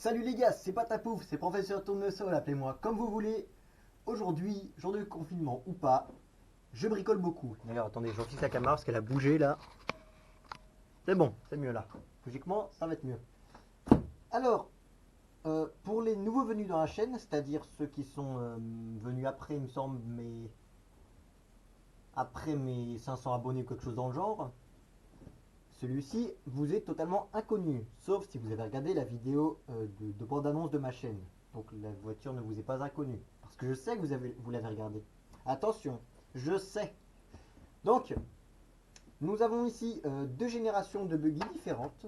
Salut les gars, c'est Patapouf, c'est Professeur Tournesol, appelez-moi comme vous voulez. Aujourd'hui, jour de confinement ou pas, je bricole beaucoup. D'ailleurs, attendez, j'en fixe la caméra parce qu'elle a bougé là. C'est bon, c'est mieux là. Logiquement, ça va être mieux. Alors, pour les nouveaux venus dans la chaîne, c'est-à-dire ceux qui sont venus après, il me semble, après mes 500 abonnés ou quelque chose dans le genre, celui-ci vous est totalement inconnu, sauf si vous avez regardé la vidéo de bande-annonce de ma chaîne. Donc la voiture ne vous est pas inconnue. Parce que je sais que vous l'avez regardé. Attention, je sais. Donc, nous avons ici deux générations de buggy différentes.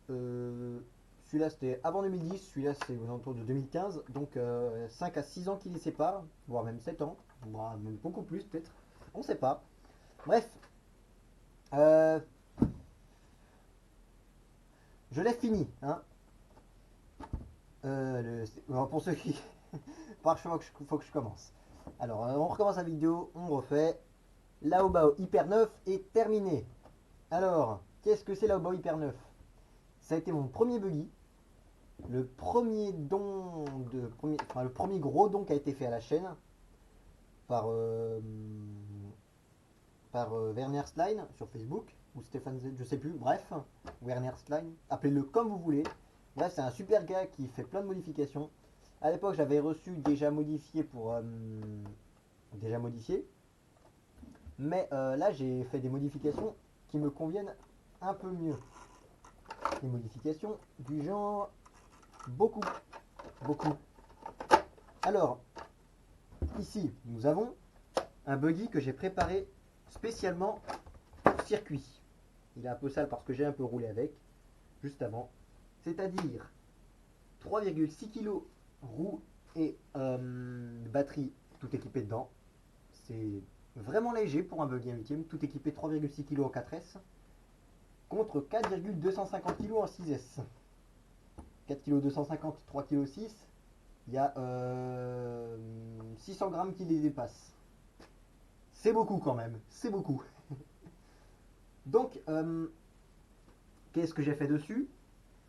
Celui-là c'était avant 2010, celui-là c'est aux alentours de 2015. Donc 5 à 6 ans qui les séparent, voire même 7 ans, voire même beaucoup plus peut-être. On ne sait pas. Bref. Euh, Je l'ai fini, hein. Pour ceux qui... Par choix, faut que je commence. Alors, on recommence la vidéo, on refait. Laobao Hyper 9 est terminé. Alors, qu'est-ce que c'est Laobao Hyper 9? Ça a été mon premier buggy. Le premier don enfin, le premier gros don qui a été fait à la chaîne par, Werner Stein sur Facebook ou Stéphane Z, je sais plus, bref, Werner Stein, appelez-le comme vous voulez. Bref, c'est un super gars qui fait plein de modifications. À l'époque, j'avais reçu déjà modifié déjà modifié, mais là, j'ai fait des modifications qui me conviennent un peu mieux. Des modifications du genre beaucoup, beaucoup. Alors, ici, nous avons un buggy que j'ai préparé spécialement pour circuit. Il est un peu sale parce que j'ai un peu roulé avec juste avant. C'est-à-dire 3,6 kg roue et batterie tout équipé dedans. C'est vraiment léger pour un buggy 1/8, tout équipé 3,6 kg en 4S contre 4,250 kg en 6S. 4 kg 250, 3 kg 6, il y a 600 grammes qui les dépassent. C'est beaucoup quand même, c'est beaucoup. Donc, qu'est-ce que j'ai fait dessus?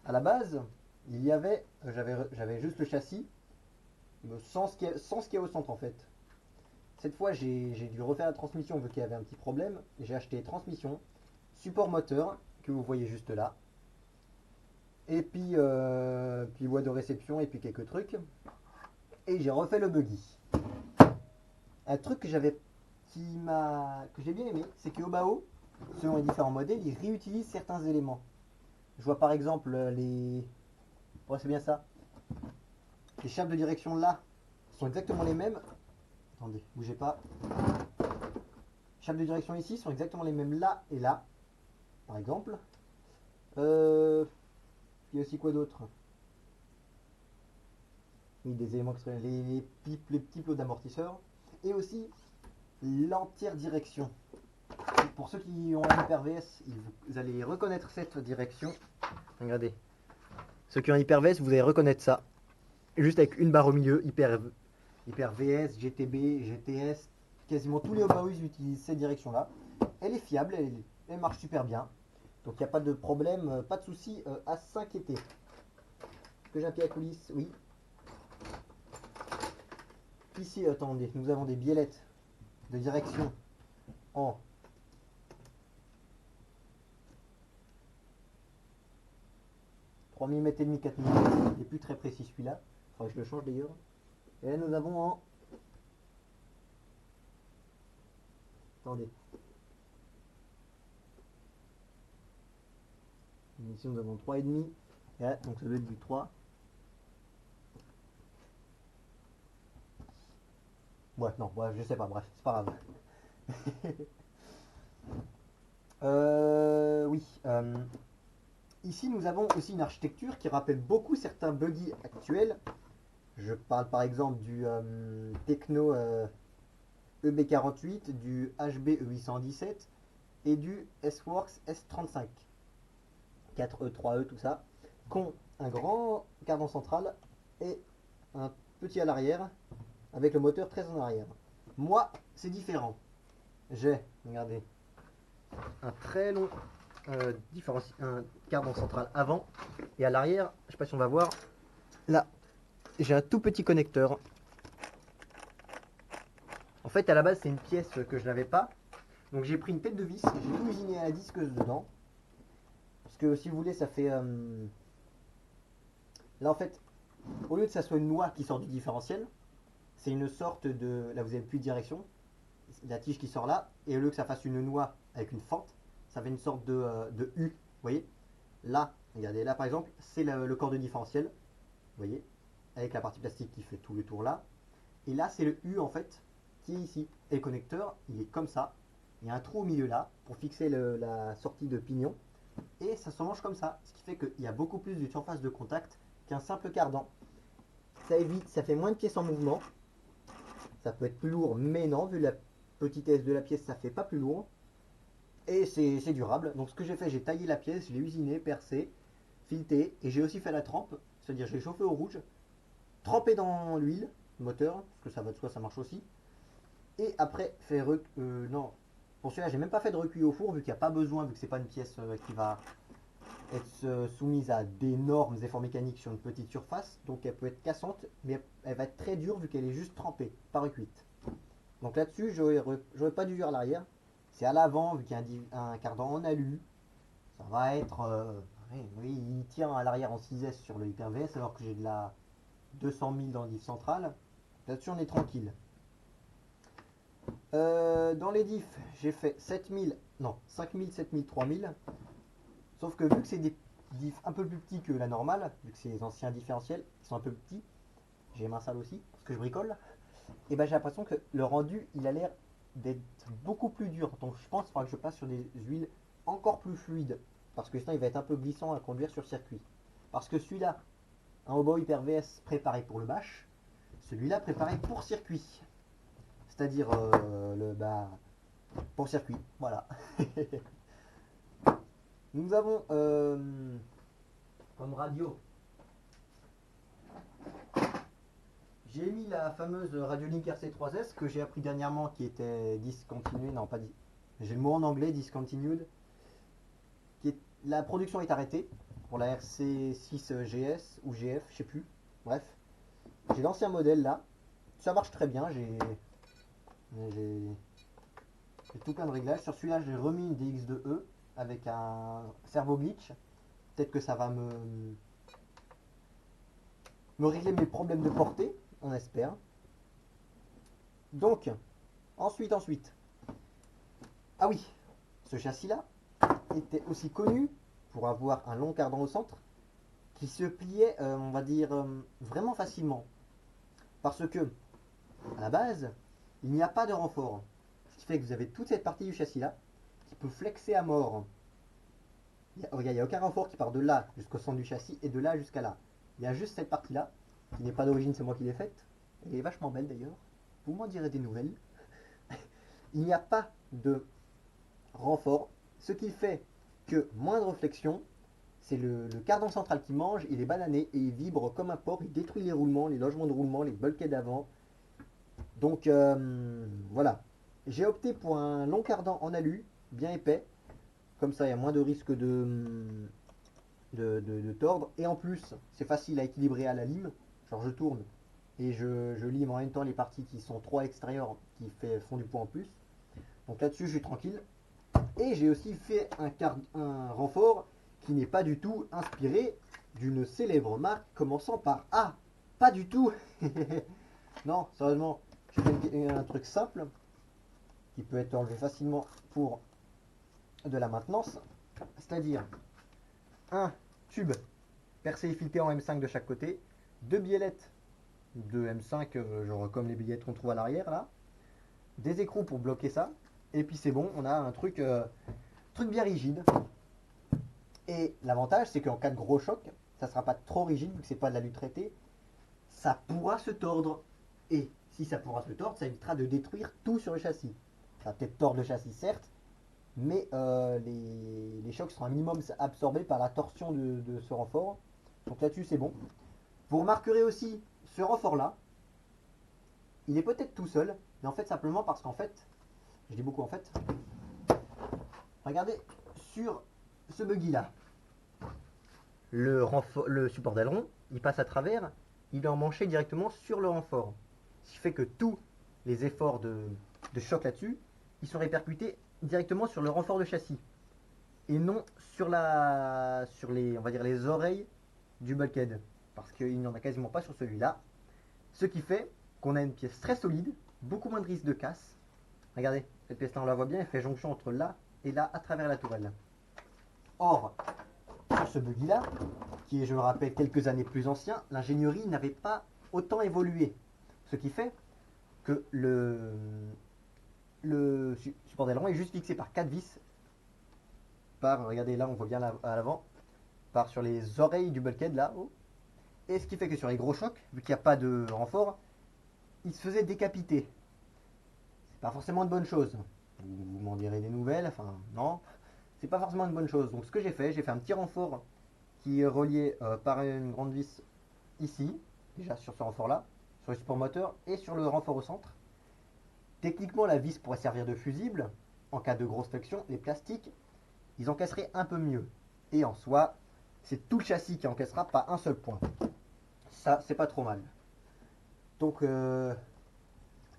À la base, j'avais juste le châssis, sans ce qu'il y a au centre en fait. Cette fois, j'ai dû refaire la transmission vu qu'il y avait un petit problème. J'ai acheté transmission, support moteur, que vous voyez juste là, et puis voie de réception, et puis quelques trucs. Et j'ai refait le buggy. Un truc que j'ai bien aimé, c'est que Obao, selon les différents modèles, ils réutilisent certains éléments. Je vois par exemple les... Ouais, c'est bien ça. Les chape de direction là sont exactement les mêmes. Attendez, bougez pas. Chape de direction ici sont exactement les mêmes là et là, par exemple. Il y a aussi quoi d'autre? Oui, des éléments qui seraient les petits plots d'amortisseurs. Et aussi l'entière direction. Pour ceux qui ont un Hyper VS, vous allez reconnaître cette direction. Regardez. Ceux qui ont un Hyper VS, vous allez reconnaître ça. Juste avec une barre au milieu, Hyper VS, GTB, GTS, quasiment tous les Obao utilisent cette direction-là. Elle est fiable, elle marche super bien. Donc il n'y a pas de problème, pas de souci à s'inquiéter. Est-ce que j'ai un pied à coulisse? Oui. Ici, attendez, nous avons des biellettes de direction en 3 mm et demi, 4 mm. Il n'est plus très précis celui-là. Il faudrait que je le change d'ailleurs. Et là nous avons en... Attendez. Ici nous avons 3,5. Et là, donc ça doit être du 3. Ouais, non, bref, je sais pas, bref, c'est pas grave. Oui. Ici, nous avons aussi une architecture qui rappelle beaucoup certains buggy actuels. Je parle par exemple du Techno EB48, du HB E817 et du S-Works S35. 4E, 3E, tout ça. Qui ont un grand cardan central et un petit à l'arrière avec le moteur très en arrière. Moi, c'est différent. J'ai, regardez, un très long un cardan central avant et à l'arrière, je sais pas si on va voir, là j'ai un tout petit connecteur. En fait à la base c'est une pièce que je n'avais pas, donc j'ai pris une tête de vis, j'ai tout usiné à la disqueuse dedans, parce que si vous voulez ça fait... là en fait, au lieu que ça soit une noix qui sort du différentiel, c'est une sorte de... Là vous avez plus de direction, la tige qui sort là, et au lieu que ça fasse une noix avec une fente, ça fait une sorte de U, vous voyez. Là, regardez, là par exemple, c'est le corps de différentiel, vous voyez, avec la partie plastique qui fait tout le tour là. Et là, c'est le U en fait, qui est ici. Et le connecteur, il est comme ça. Il y a un trou au milieu là, pour fixer la sortie de pignon. Et ça se mange comme ça, ce qui fait qu'il y a beaucoup plus de surface de contact qu'un simple cardan. Ça évite, ça fait moins de pièces en mouvement. Ça peut être plus lourd, mais non, vu la petitesse de la pièce, ça fait pas plus lourd. Et c'est durable. Donc ce que j'ai fait, j'ai taillé la pièce, je l'ai usiné, percé, fileté, et j'ai aussi fait la trempe, c'est-à-dire j'ai chauffé au rouge, trempé dans l'huile moteur, parce que ça va de soi, ça marche aussi. Et après, non, pour celui-là, j'ai même pas fait de recuit au four, vu qu'il n'y a pas besoin, vu que c'est pas une pièce qui va être soumise à d'énormes efforts mécaniques sur une petite surface, donc elle peut être cassante, mais elle va être très dure vu qu'elle est juste trempée, pas recuite. Donc là-dessus, j'aurais pas dû dire à l'arrière. C'est à l'avant, vu qu'il y a un cardan en alu. Ça va être... oui, il tient à l'arrière en 6S sur le Hyper VS, alors que j'ai de la 200 000 dans le diff central. Là-dessus, on est tranquille. Dans les diffs, j'ai fait 7000, non, 5000, 7000, 3000. Sauf que vu que c'est des diffs un peu plus petits que la normale, vu que c'est les anciens différentiels, ils sont un peu petits, j'ai les mains sales aussi, parce que je bricole, et ben j'ai l'impression que le rendu, il a l'air d'être beaucoup plus dur. Donc je pense qu'il faudra que je passe sur des huiles encore plus fluides, parce que sinon il va être un peu glissant à conduire sur circuit. Parce que celui-là, un Hobo Hyper VS préparé pour le bash, celui-là préparé pour circuit. C'est-à-dire pour circuit, voilà. Nous avons comme radio, j'ai mis la fameuse Radiolink RC3S que j'ai appris dernièrement qui était discontinuée, non pas dit, j'ai le mot en anglais, discontinued, la production est arrêtée pour la RC6GS ou GF, je sais plus, bref. J'ai l'ancien modèle là, ça marche très bien, j'ai tout plein de réglages. Sur celui-là, j'ai remis une DX2E avec un servo glitch. Peut-être que ça va me régler mes problèmes de portée, on espère. Donc, ensuite. Ah oui, ce châssis-là était aussi connu pour avoir un long cardan au centre qui se pliait, on va dire, vraiment facilement. Parce que, à la base, il n'y a pas de renfort. Ce qui fait que vous avez toute cette partie du châssis-là qui peut flexer à mort. Il n'y a aucun renfort qui part de là jusqu'au centre du châssis et de là jusqu'à là. Il y a juste cette partie-là, qui n'est pas d'origine, c'est moi qui l'ai faite. Elle est vachement belle d'ailleurs. Vous m'en direz des nouvelles. Il n'y a pas de renfort, ce qui fait que moindre flexion, c'est le cardan central qui mange, il est banané et il vibre comme un porc, il détruit les roulements, les logements de roulement, les bulkheads d'avant. Donc voilà. J'ai opté pour un long cardan en alu, bien épais, comme ça il y a moins de risque de tordre. Et en plus, c'est facile à équilibrer à la lime. Genre je tourne et je lime en même temps les parties qui sont trop à l'extérieur, qui font du poids en plus. Donc là-dessus, je suis tranquille. Et j'ai aussi fait un renfort qui n'est pas du tout inspiré d'une célèbre marque commençant par A. Pas du tout. Non, sérieusement, j'ai fait un truc simple qui peut être enlevé facilement pour de la maintenance. C'est-à-dire un tube percé et fileté en M5 de chaque côté, deux biellettes de M5, genre comme les billettes qu'on trouve à l'arrière là, des écrous pour bloquer ça, et puis c'est bon, on a un truc bien rigide. Et l'avantage, c'est qu'en cas de gros choc, ça ne sera pas trop rigide vu que c'est pas de l'alu traité, ça pourra se tordre. Et si ça pourra se tordre, ça évitera de détruire tout sur le châssis. Ça va peut-être tordre le châssis, certes, mais les chocs seront un minimum absorbés par la torsion de ce renfort. Donc là-dessus, c'est bon. Vous remarquerez aussi ce renfort-là, il est peut-être tout seul, mais en fait, simplement parce qu'en fait, je dis beaucoup en fait, regardez, sur ce buggy là, le support d'aileron, il passe à travers, il est emmanché directement sur le renfort. Ce qui fait que tous les efforts de choc là-dessus, ils sont répercutés directement sur le renfort de châssis et non sur les, on va dire, les oreilles du bulkhead, parce qu'il n'y en a quasiment pas sur celui-là. Ce qui fait qu'on a une pièce très solide, beaucoup moins de risque de casse. Regardez, cette pièce-là, on la voit bien, elle fait jonction entre là et là à travers la tourelle. Or, sur ce buggy-là, qui est, je le rappelle, quelques années plus ancien, l'ingénierie n'avait pas autant évolué. Ce qui fait que le support d'aileron est juste fixé par 4 vis. Regardez là, on voit bien à l'avant, par sur les oreilles du bulkhead là-haut. Et ce qui fait que sur les gros chocs, vu qu'il n'y a pas de renfort, il se faisait décapiter. C'est pas forcément une bonne chose. Vous m'en direz des nouvelles, enfin non, c'est pas forcément une bonne chose. Donc ce que j'ai fait un petit renfort qui est relié par une grande vis ici, déjà sur ce renfort là, sur le support moteur et sur le renfort au centre. Techniquement la vis pourrait servir de fusible en cas de grosse flexion. Les plastiques, ils encaisseraient un peu mieux. Et en soi, c'est tout le châssis qui encaissera, pas un seul point. Ça, c'est pas trop mal. Donc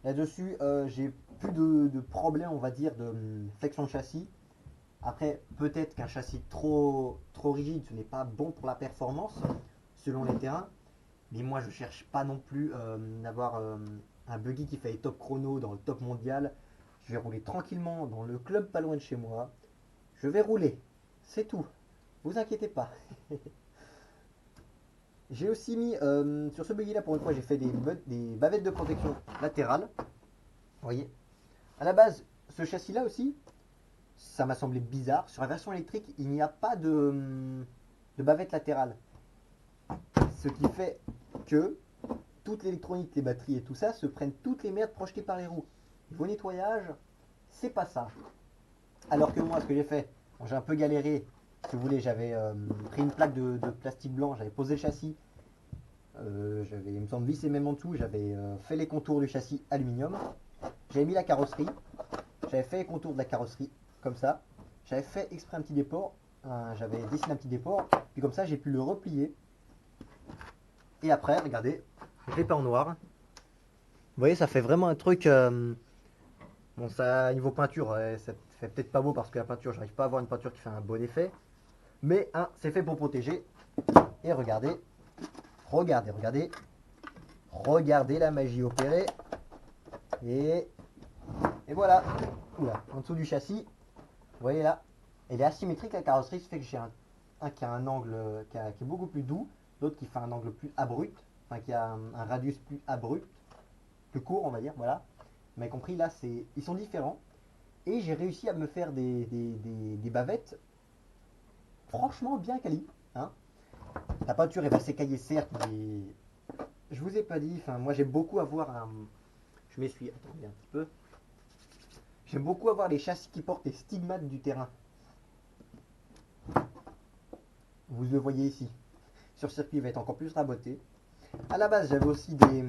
là-dessus, j'ai plus de problème, on va dire, de flexion de châssis. Après, peut-être qu'un châssis trop rigide, ce n'est pas bon pour la performance, selon les terrains. Mais moi, je cherche pas non plus d'avoir un buggy qui fait les top chrono dans le top mondial. Je vais rouler tranquillement dans le club pas loin de chez moi. Je vais rouler, c'est tout. Vous inquiétez pas. J'ai aussi mis sur ce buggy là, pour une fois, j'ai fait des bavettes de protection latérales. Vous voyez, à la base, ce châssis là aussi, ça m'a semblé bizarre. Sur la version électrique, il n'y a pas de bavette latérale. Ce qui fait que toute l'électronique, les batteries et tout ça se prennent toutes les merdes projetées par les roues. Vos nettoyages, c'est pas ça. Alors que moi, ce que j'ai fait, bon, j'ai un peu galéré. Si vous voulez, j'avais pris une plaque de plastique blanc, j'avais posé le châssis, j'avais, il me semble, vissé même en dessous, j'avais fait les contours du châssis aluminium, j'avais mis la carrosserie, j'avais fait les contours de la carrosserie comme ça, j'avais fait exprès un petit déport, j'avais dessiné un petit déport, puis comme ça j'ai pu le replier. Et après, regardez, je l'ai peint en noir. Vous voyez, ça fait vraiment un truc. Bon, ça, niveau peinture, ouais, ça fait peut-être pas beau parce que la peinture, j'arrive pas à avoir une peinture qui fait un bon effet. Mais hein, c'est fait pour protéger. Et regardez, regardez, regardez la magie opérée. Et voilà. Oula, en dessous du châssis, vous voyez là, elle est asymétrique la carrosserie, ce qui fait que j'ai un qui a un angle qui est beaucoup plus doux, l'autre qui fait un angle plus abrupt, enfin qui a un radius plus abrupt, plus court on va dire, voilà. Vous m'avez compris, là ils sont différents. Et j'ai réussi à me faire des bavettes franchement bien quali. Hein. La peinture elle va s'écailler certes, mais je vous ai pas dit, enfin moi j'aime beaucoup avoir un. Je m'essuie, attendez un petit peu. J'aime beaucoup avoir les châssis qui portent les stigmates du terrain. Vous le voyez ici. Sur circuit, il va être encore plus raboté. À la base, j'avais aussi des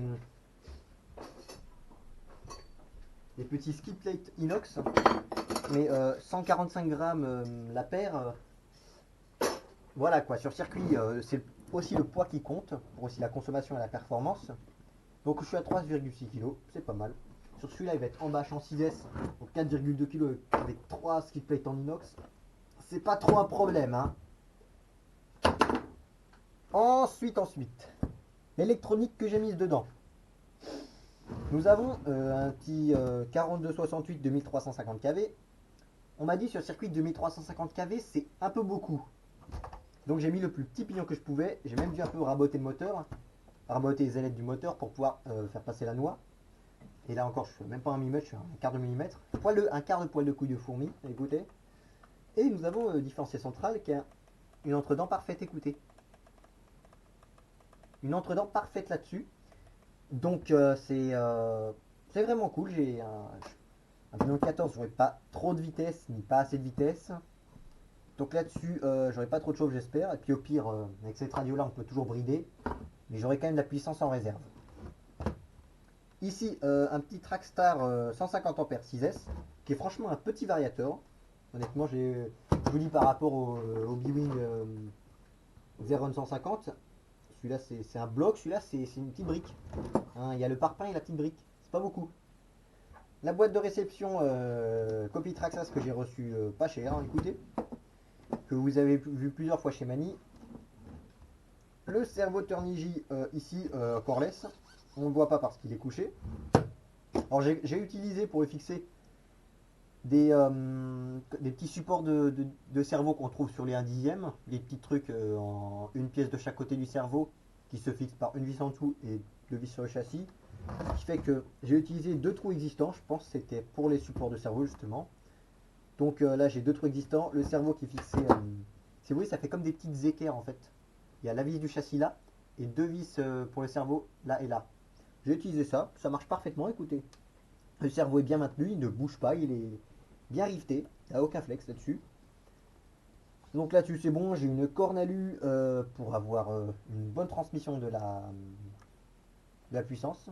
petits skid plates inox, mais 145 grammes la paire. Voilà quoi, sur circuit, c'est aussi le poids qui compte, pour aussi la consommation et la performance. Donc je suis à 3,6 kg, c'est pas mal. Sur celui-là, il va être en bâche en 6S, donc 4,2 kg avec 3 skid plates en inox. C'est pas trop un problème, hein. Ensuite, l'électronique que j'ai mise dedans. Nous avons un petit 4268 2350 kV. On m'a dit sur le circuit 2350 kV, c'est un peu beaucoup. Donc j'ai mis le plus petit pignon que je pouvais. J'ai même dû un peu raboter le moteur, raboter les ailettes du moteur pour pouvoir faire passer la noix. Et là encore, je ne fais même pas un millimètre, je fais un quart de millimètre. Un quart de poil de couille de fourmi, écoutez. Et nous avons différencier central qui a une entre-dents parfaite, écoutez. Une entre-dents parfaite là-dessus. Donc c'est vraiment cool. J'ai un pneu 14, j'aurais pas trop de vitesse ni pas assez de vitesse. Donc là-dessus, j'aurais pas trop de chauffe, j'espère. Et puis au pire, avec cette radio là, on peut toujours brider. Mais j'aurai quand même de la puissance en réserve. Ici, un petit Trackstar 150 A 6S, qui est franchement un petit variateur. Honnêtement, j'ai je vous dis par rapport au B-Wing Xeron 150, celui-là c'est un bloc, celui-là c'est une petite brique. Hein, il y a le parpaing et la petite brique, c'est pas beaucoup. La boîte de réception Copy Traxxas que j'ai reçue pas cher, hein, écoutez, que vous avez vu plusieurs fois chez Mani. Le cerveau Turnigy ici, coreless, on ne le voit pas parce qu'il est couché. Alors j'ai utilisé pour le fixer des petits supports de cerveau qu'on trouve sur les 1/10, des petits trucs en une pièce de chaque côté du cerveau qui se fixent par une vis en dessous et deux vis sur le châssis. Ce qui fait que j'ai utilisé deux trous existants, je pense que c'était pour les supports de cerveau justement. Donc là j'ai deux trous existants, le cerveau qui est fixé, si vous voyez ça fait comme des petites équerres en fait. Il y a la vis du châssis là et deux vis pour le cerveau là et là. J'ai utilisé ça, ça marche parfaitement, écoutez. Le cerveau est bien maintenu, il ne bouge pas, il est bien rifté, il n'y a aucun flex là-dessus. Donc là-dessus c'est bon, j'ai une corne-alu pour avoir une bonne transmission de la puissance.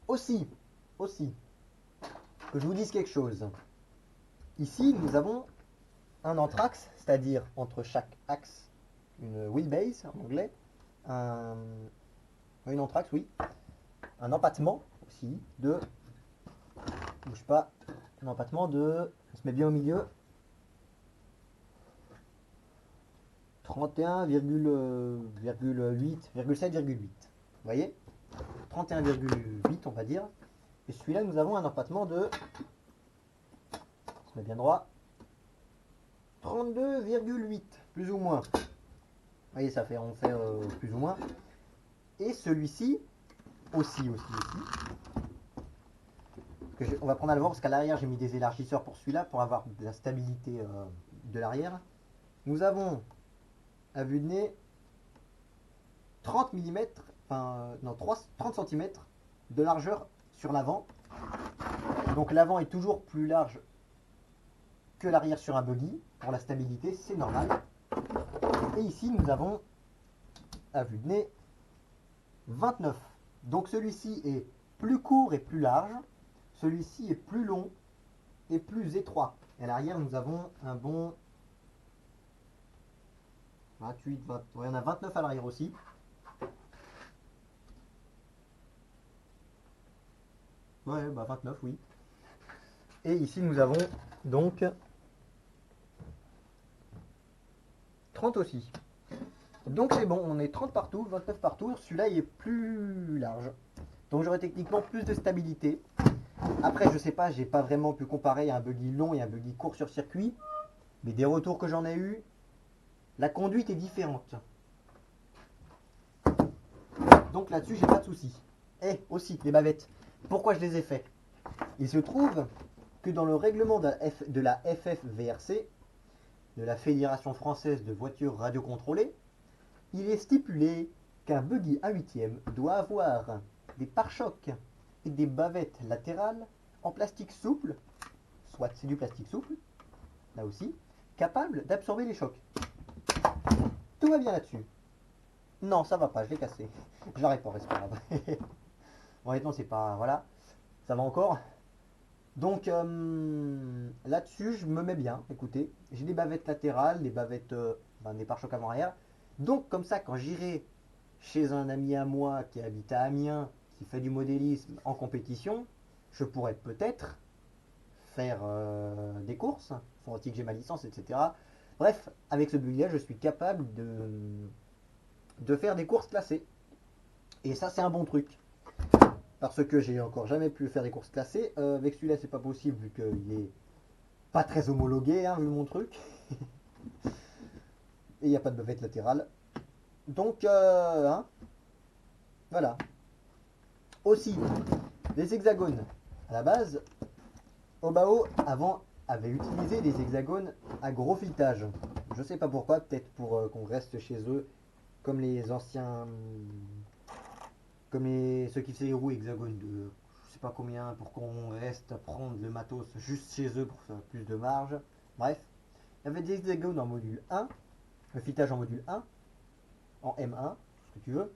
Aussi, que je vous dise quelque chose. Ici nous avons un entraxe, c'est-à-dire entre chaque axe une wheelbase en anglais, une entraxe, oui, un empattement aussi de, bouge pas, un empattement de, on se met bien au milieu, 31,7,8. Vous voyez, 31,8 on va dire. Et celui-là nous avons un empattement de, on se met bien droit, 32,8 plus ou moins. Vous voyez, ça fait, on fait plus ou moins. Et celui-ci aussi. On va prendre à l'avant parce qu'à l'arrière j'ai mis des élargisseurs pour celui-là pour avoir de la stabilité de l'arrière. Nous avons à vue de nez 30 mm, enfin non 30 cm de largeur sur l'avant. Donc l'avant est toujours plus large que l'arrière sur un buggy pour la stabilité, c'est normal. Et ici nous avons à vue de nez 29. Donc celui-ci est plus court et plus large. Celui-ci est plus long et plus étroit. Et à l'arrière, nous avons un bon 28, 20, ouais, on a 29 à l'arrière aussi. Ouais, bah 29, oui. Et ici, nous avons donc 30 aussi. Donc c'est bon, on est 30 partout, 29 partout. Celui-là, il est plus large. Donc j'aurais techniquement plus de stabilité. Après, je sais pas, j'ai pas vraiment pu comparer un buggy long et un buggy court sur circuit. Mais des retours que j'en ai eu, la conduite est différente. Donc là-dessus, j'ai pas de soucis. Et aussi, les bavettes. Pourquoi je les ai fait? Il se trouve que dans le règlement de la FFVRC, de la Fédération Française de Voitures Radiocontrôlées, il est stipulé qu'un buggy 1/8 doit avoir des pare-chocs et des bavettes latérales en plastique souple, soit c'est du plastique souple, là aussi, capable d'absorber les chocs. Tout va bien là-dessus. Non, ça va pas, je l'ai cassé. Je la répare, c'est pas grave. Honnêtement, c'est pas. Voilà, ça va encore. Donc là-dessus, je me mets bien. Écoutez, j'ai des bavettes latérales, des bavettes, des pare-chocs avant-arrière. Donc, comme ça, quand j'irai chez un ami à moi qui habite à Amiens, qui fait du modélisme en compétition, je pourrais peut-être faire des courses. Faut aussi que j'ai ma licence, etc. Bref, avec ce buggy-là, je suis capable de faire des courses classées. Et ça, c'est un bon truc. Parce que j'ai encore jamais pu faire des courses classées. Avec celui-là, c'est pas possible vu qu'il est pas très homologué, hein, vu mon truc. Et il n'y a pas de bavette latérale. Donc, hein, voilà. Aussi, les hexagones. À la base, Obao, avant, avait utilisé des hexagones à gros filetage. Je sais pas pourquoi, peut-être pour qu'on reste chez eux, comme les anciens. Comme ceux qui faisaient les roues hexagones de je sais pas combien, pour qu'on reste à prendre le matos juste chez eux pour faire plus de marge. Bref, il y avait des hexagones en module 1, le filetage en module 1, en M1, ce que tu veux,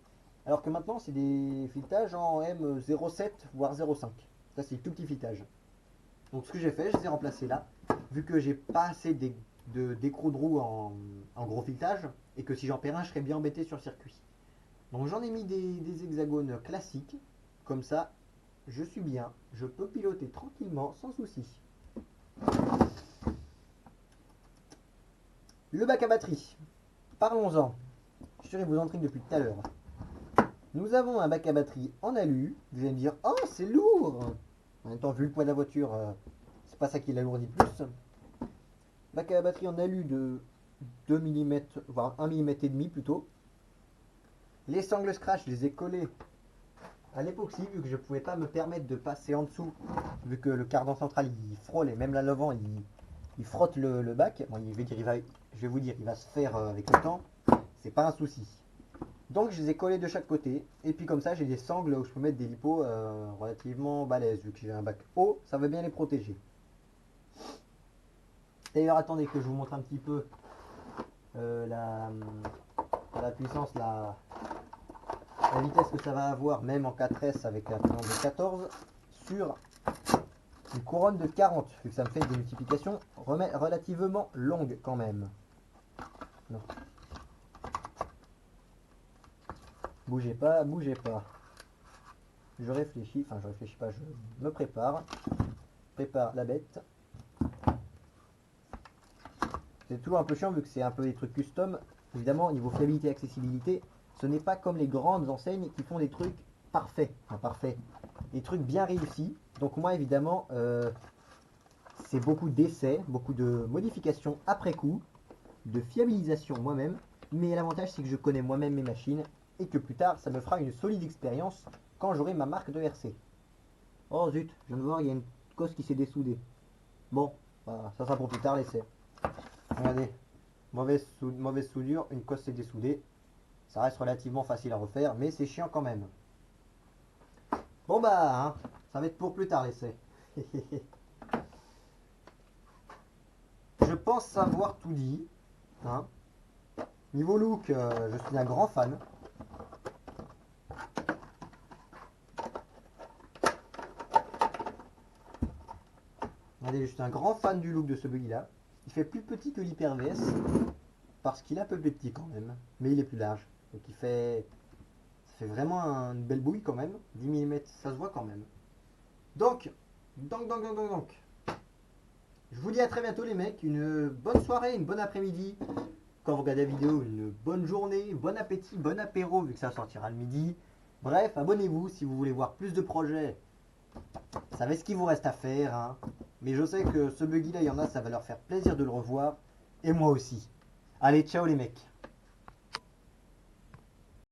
alors que maintenant c'est des filetages en M07 voire 05. Ça c'est le tout petit filetage. Donc ce que j'ai fait, je les ai remplacés là. Vu que j'ai pas assez d'écrous de roue en gros filetage, et que si j'en perds un, je serais bien embêté sur le circuit. Donc j'en ai mis des hexagones classiques. Comme ça, je suis bien. Je peux piloter tranquillement, sans souci. Le bac à batterie. Parlons-en. Je serai vous intrigue depuis tout à l'heure. Nous avons un bac à batterie en alu. Vous allez me dire, oh c'est lourd. En même temps, vu le poids de la voiture, c'est pas ça qui l'alourdit plus. Bac à batterie en alu de 2 mm, voire 1 mm et demi plutôt. Les sangles scratch, je les ai collées à l'époxy, vu que je ne pouvais pas me permettre de passer en dessous, vu que le cardan central il frôle et même là l'avant il frotte le bac. Bon, je vais vous dire, il va se faire avec le temps, c'est pas un souci. Donc je les ai collés de chaque côté, et puis comme ça j'ai des sangles où je peux mettre des lipos relativement balèzes, vu que j'ai un bac haut, ça va bien les protéger. D'ailleurs attendez que je vous montre un petit peu la puissance, la vitesse que ça va avoir, même en 4S avec un canon de 14, sur une couronne de 40, vu que ça me fait des multiplications relativement longues quand même. Non. Bougez pas, bougez pas. Je réfléchis, enfin je réfléchis pas, je me prépare. Prépare la bête. C'est toujours un peu chiant vu que c'est un peu des trucs custom. Évidemment, au niveau fiabilité et accessibilité, ce n'est pas comme les grandes enseignes qui font des trucs parfaits. Enfin parfaits. Des trucs bien réussis. Donc moi évidemment, c'est beaucoup d'essais, beaucoup de modifications après coup, de fiabilisation moi-même. Mais l'avantage c'est que je connais moi-même mes machines et que plus tard ça me fera une solide expérience quand j'aurai ma marque de RC. Oh zut, je viens de voir, il y a une cosse qui s'est dessoudée. Bon, voilà, ça sera pour plus tard l'essai. Regardez, mauvaise soudure, une cosse s'est dessoudée. Ça reste relativement facile à refaire, mais c'est chiant quand même. Bon bah, hein, ça va être pour plus tard l'essai. Je pense avoir tout dit. Hein. Niveau look, je suis un grand fan. Regardez, je suis un grand fan du look de ce buggy là. Il fait plus petit que l'Hyper VS, parce qu'il est un peu plus petit quand même, mais il est plus large. Donc ça fait vraiment une belle bouille quand même. 10 mm, ça se voit quand même. Donc, je vous dis à très bientôt les mecs. Une bonne soirée, une bonne après-midi. Quand vous regardez la vidéo, une bonne journée, bon appétit, bon apéro vu que ça sortira le midi. Bref, abonnez-vous si vous voulez voir plus de projets. Vous savez ce qu'il vous reste à faire. Hein. Mais je sais que ce buggy là, il y en a, ça va leur faire plaisir de le revoir. Et moi aussi. Allez, ciao les mecs.